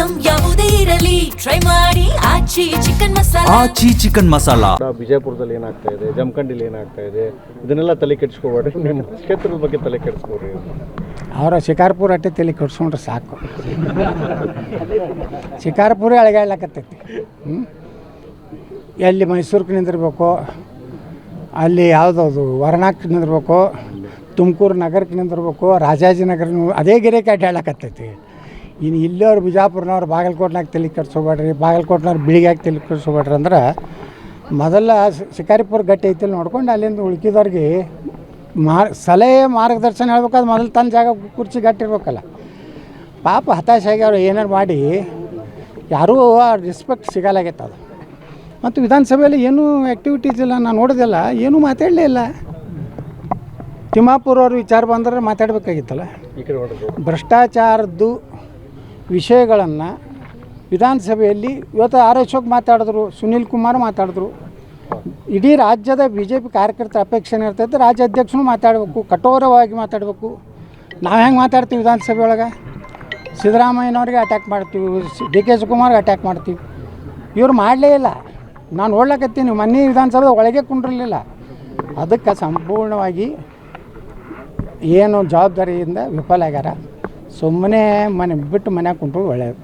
Item ಯಾವುದೇ ಇರಲಿ try ಮಾಡಿ ಆಚಿ ಚಿಕನ್ ಮಸಾಲಾ. ಬಿಜಾಪುರದಲ್ಲಿ ಏನಾಗ್ತಾ ಇದೆ, ಜಮಖಂಡಿಲಿ ಏನಾಗ್ತಾ ಇದೆ, ಇದನ್ನೆಲ್ಲ ತಲೆ ಕೆಡಿಸ್ಕೋಬೇಡ್ರಿ. ನಿಮ್ಮ ಕ್ಷೇತ್ರದ ಬಗ್ಗೆ ತಲೆ ಕೆಡಿಸ್ಕೋರಿ. ಅವರ ಶಿಕಾರ್ಪುರ ಅಟ್ಟೆ ತಲೆ ಕೆಡಿಸ್ಕೊಂಡ್ರೆ ಸಾಕು. ಶಿಕಾರ್ಪುರ ಅಳಗಾಡ್ಲಕತ್ತೈತಿ. ಎಲ್ಲಿ ಮೈಸೂರಿಗೆ ನಿಂದಿರ್ಬೇಕು, ಅಲ್ಲಿ ಯಾವುದದು ವರ್ಣಕ್ಕೆ ನಿಂದಿರ್ಬೇಕು, ತುಮಕೂರು ನಗರಕ್ಕೆ ನಿಂದಿರ್ಬೇಕು, ರಾಜಾಜಿನಗರ ಅದೇ ಗಿರೇಕೆ ಅಡ್ಡಾಡ್ಲಕತ್ತೈತಿ. ಇನ್ನು ಇಲ್ಲವ್ರು ಬಿಜಾಪುರನವ್ರು ಬಾಗಲಕೋಟ್ನಾಗ ತಲೆ ಕೆಡಿಸ್ಕೋಬೇಡ್ರಿ, ಬಾಗಲಕೋಟ್ನವ್ರು ಬಿಳಿಗ್ಯಾಗ ತಲೆ ಕೆಡಿಸ್ಕೋಬೇಡ್ರಿ ಅಂದ್ರೆ ಮೊದಲ ಶಿಕಾರಿಪುರ ಗಟ್ಟಿ ಐತಿಲ್ಲ ನೋಡ್ಕೊಂಡು ಅಲ್ಲಿಂದ ಉಳ್ಕಿದವ್ರಿಗೆ ಸಲಹೆ ಮಾರ್ಗದರ್ಶನ ಹೇಳ್ಬೇಕಾದ್ರೆ ಮೊದಲು ತನ್ನ ಜಾಗ ಕುರ್ಚಿ ಗಟ್ಟಿರ್ಬೇಕಲ್ಲ. ಪಾಪ ಹತಾಶೆ ಆಗಿ ಅವ್ರು ಏನಾರು ಮಾಡಿ ಯಾರೂ ರೆಸ್ಪೆಕ್ಟ್ ಸಿಗಲಾಗೈತೆ ಅದು. ಮತ್ತು ವಿಧಾನಸಭೆಯಲ್ಲಿ ಏನೂ ಆ್ಯಕ್ಟಿವಿಟೀಸ್ ಇಲ್ಲ, ನಾನು ನೋಡೋದಿಲ್ಲ, ಏನೂ ಮಾತಾಡಲೇ ಇಲ್ಲ. ತಿಮ್ಮಾಪುರ ಅವ್ರ ವಿಚಾರ ಬಂದ್ರೆ ಮಾತಾಡಬೇಕಾಗಿತ್ತಲ್ಲ. ಭ್ರಷ್ಟಾಚಾರದ್ದು ವಿಷಯಗಳನ್ನು ವಿಧಾನಸಭೆಯಲ್ಲಿ ಇವತ್ತು ಅಶೋಕ್ ಮಾತಾಡಿದ್ರು, ಸುನೀಲ್ ಕುಮಾರ್ ಮಾತಾಡಿದ್ರು. ಇಡೀ ರಾಜ್ಯದ BJP ಕಾರ್ಯಕರ್ತರ ಅಪೇಕ್ಷೆ ಇರ್ತೈತೆ, ರಾಜ್ಯ ಅಧ್ಯಕ್ಷನೂ ಮಾತಾಡಬೇಕು, ಕಠೋರವಾಗಿ ಮಾತಾಡಬೇಕು. ನಾವು ಹೆಂಗೆ ಮಾತಾಡ್ತೀವಿ ವಿಧಾನಸಭೆ ಒಳಗೆ? ಸಿದ್ದರಾಮಯ್ಯನವ್ರಿಗೆ ಅಟ್ಯಾಕ್ ಮಾಡ್ತೀವಿ, DK ಶಿವಕುಮಾರ್ಗೆ ಅಟ್ಯಾಕ್ ಮಾಡ್ತೀವಿ. ಇವ್ರು ಮಾಡಲೇ ಇಲ್ಲ. ನಾನು ನೋಡ್ಲಕತ್ತೀನಿ, ಮೊನ್ನೆ ವಿಧಾನಸಭೆ ಒಳಗೆ ಕುಂಡಿರಲಿಲ್ಲ. ಅದಕ್ಕೆ ಸಂಪೂರ್ಣವಾಗಿ ಏನು ಜವಾಬ್ದಾರಿಯಿಂದ ವಿಫಲ ಆಗ್ಯಾರ. ಸುಮ್ಮನೆ ಬಿಟ್ಟು ಮನ್ಯಾಗ ಕುಂತ್ರು ಒಳ್ಳೆಯದು.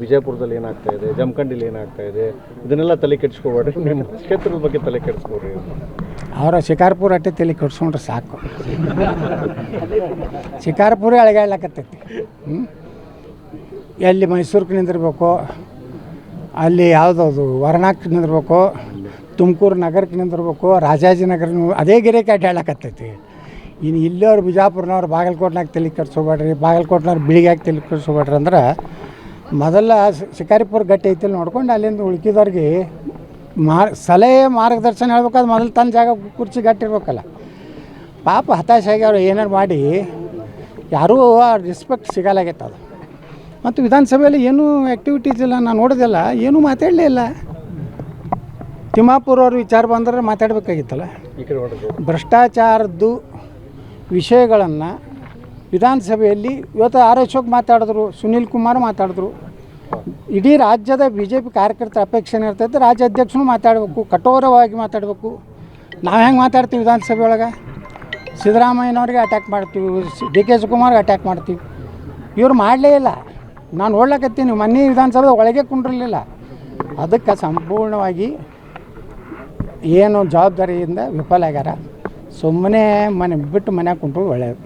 ಬಿಜಾಪುರದಲ್ಲಿ ಏನಾಗ್ತಾ ಇದೆ, ಜಮಖಂಡಿಲಿ ಏನಾಗ್ತಾ ಇದೆ, ಇದನ್ನೆಲ್ಲ ತಲೆ ಕೆಡಿಸ್ಕೋಬೇಡ್ರಿ. ನಿಮ್ಮ ಕ್ಷೇತ್ರದ ಬಗ್ಗೆ ತಲೆ ಕೆಡಿಸ್ಕೋರಿ. ಅವರ ಶಿಕಾರ್ಪುರ ಅಟ್ಟೆ ತಲೆ ಕೆಡಿಸ್ಕೊಂಡ್ರೆ ಸಾಕು. ಶಿಕಾರ್ಪುರ ಅಳಗಾಡ್ಲಕತ್ತೈತಿ. ಎಲ್ಲಿ ಮೈಸೂರಿಗೆ ನಿಂದಿರ್ಬೇಕು, ಅಲ್ಲಿ ಯಾವುದದು ವರ್ಣಕ್ಕೆ ನಿಂದಿರ್ಬೇಕು, ತುಮಕೂರು ನಗರಕ್ಕೆ ನಿಂದಿರ್ಬೇಕು, ರಾಜಾಜಿನಗರ ಅದೇ ಗಿರೇಕೆ ಅಡ್ಡಾಡ್ಲಕತ್ತೈತಿ. ಇನ್ನು ಇಲ್ಲವ್ರು ಬಿಜಾಪುರನವ್ರು ಬಾಗಲಕೋಟ್ನಾಗ ತಲೆ ಕೆಡಿಸ್ಕೋಬೇಡ್ರಿ, ಬಾಗಲಕೋಟ್ನವ್ರು ಬಿಳಿಗ್ಯಾಗ ತಲೆ ಕೆಡಿಸ್ಕೋಬೇಡ್ರಿ ಅಂದ್ರೆ ಮೊದಲ ಶಿಕಾರಿಪುರ ಗಟ್ಟಿ ಐತಿಲ್ಲ ನೋಡ್ಕೊಂಡು ಅಲ್ಲಿಂದ ಉಳ್ಕಿದವ್ರಿಗೆ ಸಲಹೆ ಮಾರ್ಗದರ್ಶನ ಹೇಳ್ಬೇಕಾದ್ರೆ ಮೊದಲು ತನ್ನ ಜಾಗ ಕುರ್ಚಿ ಗಟ್ಟಿರ್ಬೇಕಲ್ಲ. ಪಾಪ ಹತಾಶೆ ಆಗಿ ಅವ್ರು ಏನಾರು ಮಾಡಿ ಯಾರೂ ರೆಸ್ಪೆಕ್ಟ್ ಸಿಗಲಾಗೈತೆ ಅದು. ಮತ್ತು ವಿಧಾನಸಭೆಯಲ್ಲಿ ಏನೂ ಆ್ಯಕ್ಟಿವಿಟೀಸ್ ಇಲ್ಲ, ನಾನು ನೋಡೋದಿಲ್ಲ, ಏನೂ ಮಾತಾಡಲೇ ಇಲ್ಲ. ತಿಮ್ಮಾಪುರ ಅವ್ರ ವಿಚಾರ ಬಂದ್ರೆ ಮಾತಾಡಬೇಕಾಗಿತ್ತಲ್ಲ. ಭ್ರಷ್ಟಾಚಾರದ್ದು ವಿಷಯಗಳನ್ನು ವಿಧಾನಸಭೆಯಲ್ಲಿ ಇವತ್ತು ಅಶೋಕ್ ಮಾತಾಡಿದ್ರು, ಸುನೀಲ್ ಕುಮಾರ್ ಮಾತಾಡಿದ್ರು. ಇಡೀ ರಾಜ್ಯದ BJP ಕಾರ್ಯಕರ್ತರ ಅಪೇಕ್ಷೆ ಇರ್ತೈತೆ, ರಾಜ್ಯ ಅಧ್ಯಕ್ಷನೂ ಮಾತಾಡಬೇಕು, ಕಠೋರವಾಗಿ ಮಾತಾಡಬೇಕು. ನಾವು ಹೆಂಗೆ ಮಾತಾಡ್ತೀವಿ ವಿಧಾನಸಭೆ ಒಳಗೆ? ಸಿದ್ದರಾಮಯ್ಯನವ್ರಿಗೆ ಅಟ್ಯಾಕ್ ಮಾಡ್ತೀವಿ, DK ಶಿವಕುಮಾರ್ಗೆ ಅಟ್ಯಾಕ್ ಮಾಡ್ತೀವಿ. ಇವ್ರು ಮಾಡಲೇ ಇಲ್ಲ. ನಾನು ನೋಡ್ಲಕತ್ತೀನಿ, ಮೊನ್ನೆ ವಿಧಾನಸಭೆ ಒಳಗೆ ಕುಂಡಿರಲಿಲ್ಲ. ಅದಕ್ಕೆ ಸಂಪೂರ್ಣವಾಗಿ ಏನು ಜವಾಬ್ದಾರಿಯಿಂದ ವಿಫಲ ಆಗ್ಯಾರ. ಸುಮ್ಮನೆ ಬಿಟ್ಟು ಮನ್ಯಾಗ ಕುಂತ್ರು ಒಳ್ಳೆಯದು.